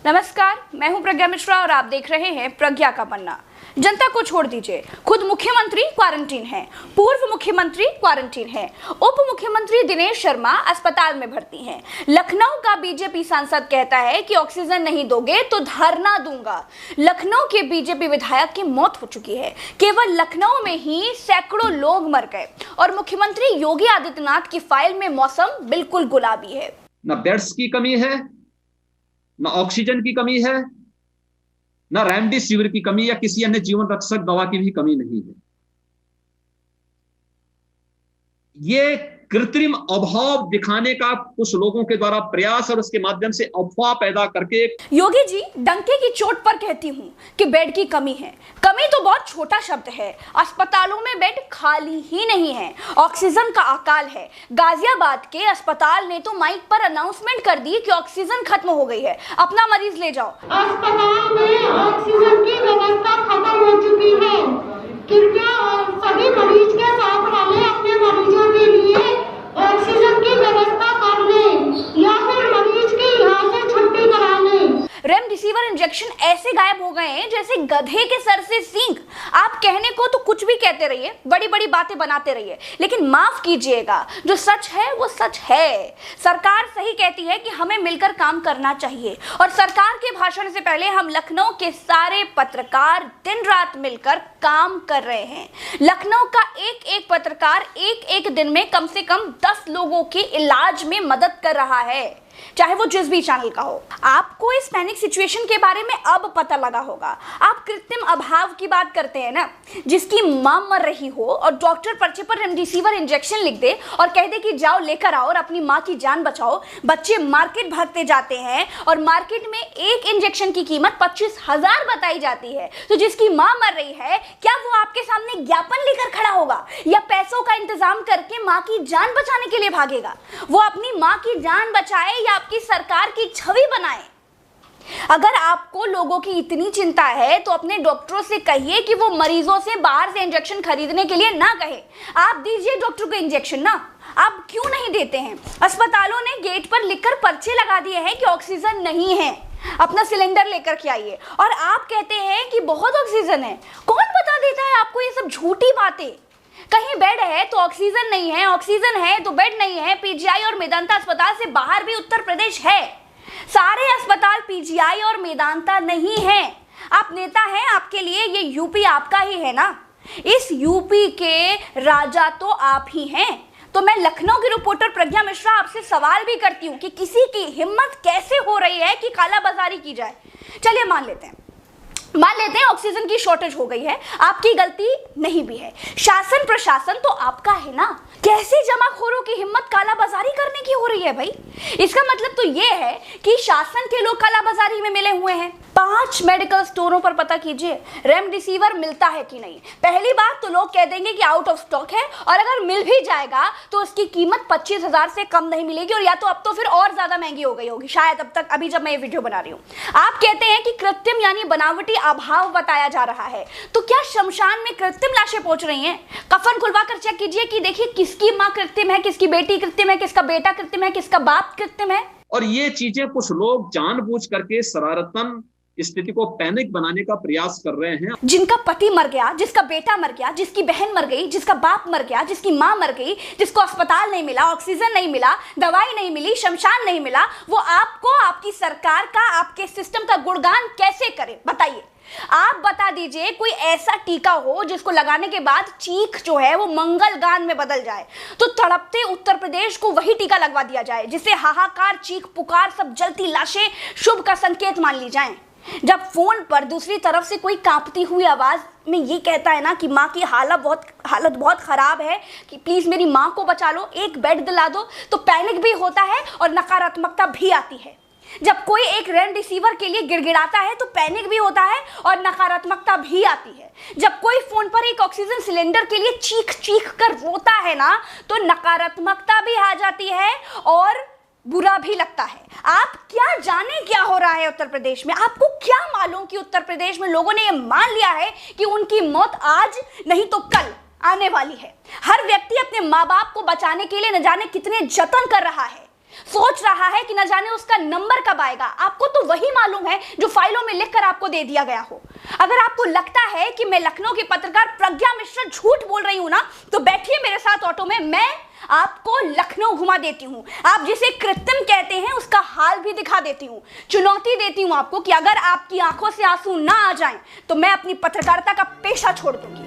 नमस्कार, मैं हूं प्रज्ञा मिश्रा और आप देख रहे हैं प्रज्ञा का पन्ना। जनता को छोड़ दीजिए, खुद मुख्यमंत्री क्वारंटीन हैं, पूर्व मुख्यमंत्री क्वारंटीन हैं, उप मुख्यमंत्री दिनेश शर्मा अस्पताल में भर्ती हैं। लखनऊ का बीजेपी सांसद कहता है कि ऑक्सीजन नहीं दोगे तो धरना दूंगा। लखनऊ के बीजेपी विधायक की मौत हो चुकी है। केवल लखनऊ में ही सैकड़ों लोग मर गए और मुख्यमंत्री योगी आदित्यनाथ की फाइल में मौसम बिल्कुल गुलाबी है। न बेड्स की कमी है, न ऑक्सीजन की कमी है, न रेमडेसिविर की कमी या किसी अन्य जीवन रक्षक दवा की भी कमी नहीं है। ये कृत्रिम अभाव दिखाने का कुछ लोगों के द्वारा प्रयास और उसके माध्यम से अफवाह पैदा करके। योगी जी डंके की चोट पर कहती हूँ कि बेड की कमी है। कमी तो बहुत छोटा शब्द है। अस्पतालों में बेड खाली ही नहीं है, ऑक्सीजन का अकाल है। गाजियाबाद के अस्पताल ने तो माइक पर अनाउंसमेंट कर दी कि ऑक्सीजन खत्म हो गई है, अपना मरीज ले जाओ। अस्पताल में ऑक्सीजन की व्यवस्था खत्म हो चुकी है। कृपया सभी मरीज के साथ वाले अपने मरीजों के लिए ऑक्सीजन की व्यवस्था कर लें या फिर मरीज की यहाँ से छुट्टी करा लें। रेमडेसिविर इंजेक्शन ऐसे गायब हो गए हैं जैसे गधे के सर से सींग। आप कहने को तो कुछ भी कहते रहिए, बड़ी बड़ी बातें बनाते रहिए, लेकिन माफ कीजिएगा, जो सच है वो सच है। सरकार सही कहती है कि हमें मिलकर काम करना चाहिए और सरकार के भाषण से पहले हम लखनऊ के सारे पत्रकार दिन रात मिलकर काम कर रहे हैं। लखनऊ का एक एक पत्रकार एक एक दिन में कम से कम 10 लोगों के इलाज में मदद कर रहा है, चाहे वो जिस भी चैनल का हो। आपको इस पैनिक सिचुएशन के बारे में अब पता लगा होगा। आप कृत्रिम अभाव की बात करते हैं ना, जिसकी मां मर रही हो और डॉक्टर पर्चे पर रेमडेसिविर इंजेक्शन लिख दे और कह दे कि जाओ लेकर आओ और अपनी मां की जान बचाओ। बच्चे मार्केट भागते जाते हैं और मार्केट में एक इंजेक्शन की कीमत 25,000 बताई जाती है। तो जिसकी मां मर रही है, क्या वो आपके सामने ज्ञापन लेकर खड़ा होगा या पैसों का इंतजाम करके मां की जान बचाने के लिए भागेगा? वो अपनी मां की जान बचाए या आपकी सरकार की छवि बनाए? अगर आपको लोगों की इतनी चिंता है तो अपने डॉक्टरों से कहिए कि वो मरीजों से बाहर से इंजेक्शन खरीदने के लिए ना कहे। आप दीजिए डॉक्टर को इंजेक्शन ना, आप क्यों नहीं देते हैं? अस्पतालों ने गेट पर लिखकर पर्चे लगा दिए हैं कि ऑक्सीजन नहीं है, अपना सिलेंडर लेकर के आइए, और आप कहते हैं कि बहुत ऑक्सीजन है। कौन बता देता है आपको ये सब झूठी बातें? कहीं बेड है तो ऑक्सीजन नहीं है, ऑक्सीजन है तो बेड नहीं है। पीजीआई और मेदांता अस्पताल से बाहर भी उत्तर प्रदेश है, सारे अस्पताल पीजीआई और मेदांता नहीं है। आप नेता हैं, आपके लिए ये यूपी आपका ही है ना। इस यूपी के राजा तो आप ही हैं। तो मैं लखनऊ की रिपोर्टर प्रज्ञा मिश्रा आपसे सवाल भी करती हूँ कि किसी की हिम्मत कैसे हो रही है कि कालाबाजारी की जाए। चलिए मान लेते हैं ऑक्सीजन की शॉर्टेज हो गई है, आपकी गलती नहीं भी है। शासन प्रशासन तो आपका है ना। कैसे जमाखोरों की हिम्मत कालाबाजारी करने की हो रही है भाई? इसका मतलब तो ये है कि शासन के लोग कालाबाजारी में मिले हुए हैं। 5 मेडिकल स्टोरों पर पता कीजिए रेमडेसिविर मिलता है कि नहीं। पहली बात तो लोग कह देंगे कि आउट ऑफ स्टॉक है, और अगर मिल भी जाएगा तो उसकी कीमत 25,000 से कम नहीं मिलेगी, और या तो अब तो फिर और ज्यादा महंगी हो गई होगी शायद अब तक, अभी जब मैं ये वीडियो बना रही हूँ। आप कहते हैं कि कृत्रिम यानी बनावटी अभाव बताया जा रहा है, तो क्या शमशान में कृत्रिम लाशें पहुंच रही हैं? कफन खुलवा कर चेक कीजिए कि देखिए किसकी मां कृत्रिम है, किसकी बेटी कृत्रिम है, किसका बेटा कृत्रिम है, किसका बाप कृत्रिम है। और ये चीजें कुछ लोग जानबूझ करके शरारतन स्थिति को पैनिक बनाने का प्रयास कर रहे हैं। जिनका पति मर गया, जिसका बेटा मर गया, जिसकी बहन मर गई, जिसका बाप मर गया, जिसकी मां मर गई, जिसको अस्पताल नहीं मिला, ऑक्सीजन नहीं मिला, दवाई नहीं मिली, शमशान नहीं मिला, वो आपको, आपकी सरकार का, आपके सिस्टम का गुणगान कैसे करे? बताइए। आप बता दीजिए कोई ऐसा टीका हो जिसको लगाने के बाद चीख जो है वो मंगल गान में बदल जाए, तो तड़पते उत्तर प्रदेश को वही टीका लगवा दिया जाए जिससे हाहाकार, चीख पुकार, सब जलती लाशें शुभ का संकेत मान ली जाएं। जब फोन पर दूसरी तरफ से कोई कांपती हुई आवाज में ये कहता है ना कि माँ की हालत बहुत खराब है, कि प्लीज मेरी माँ को बचा लो, एक बेड दिला दो, तो पैनिक भी होता है और नकारात्मकता भी आती है। जब कोई एक रेमडेसिविर के लिए गिड़गिड़ाता है तो पैनिक भी होता है और नकारात्मकता भी आती है। जब कोई फोन पर एक ऑक्सीजन सिलेंडर के लिए चीख चीख कर रोता है ना, तो नकारात्मकता भी आ जाती है और बुरा भी लगता है। आप क्या जाने क्या हो रहा है उत्तर प्रदेश में? आपको क्या मालूम कि उत्तर प्रदेश में लोगों ने यह मान लिया है कि उनकी मौत आज नहीं तो कल आने वाली है। हर व्यक्ति अपने माँ बाप को बचाने के लिए न जाने कितने जतन कर रहा है। सोच रहा है कि न जाने उसका नंबर कब आएगा। आपको तो वही मालूम है जो फाइलों में लिखकर आपको दे दिया गया हो। अगर आपको लगता है कि मैं लखनऊ की पत्रकार प्रज्ञा मिश्रा झूठ बोल रही हूं ना, तो बैठिए मेरे साथ ऑटो में, मैं आपको लखनऊ घुमा देती हूं। आप जिसे कृत्रिम कहते हैं उसका हाल भी दिखा देती हूं। चुनौती देती हूं आपको कि अगर आपकी आंखों से आंसू ना आ जाएं तो मैं अपनी पत्रकारिता का पेशा छोड़ दूंगी।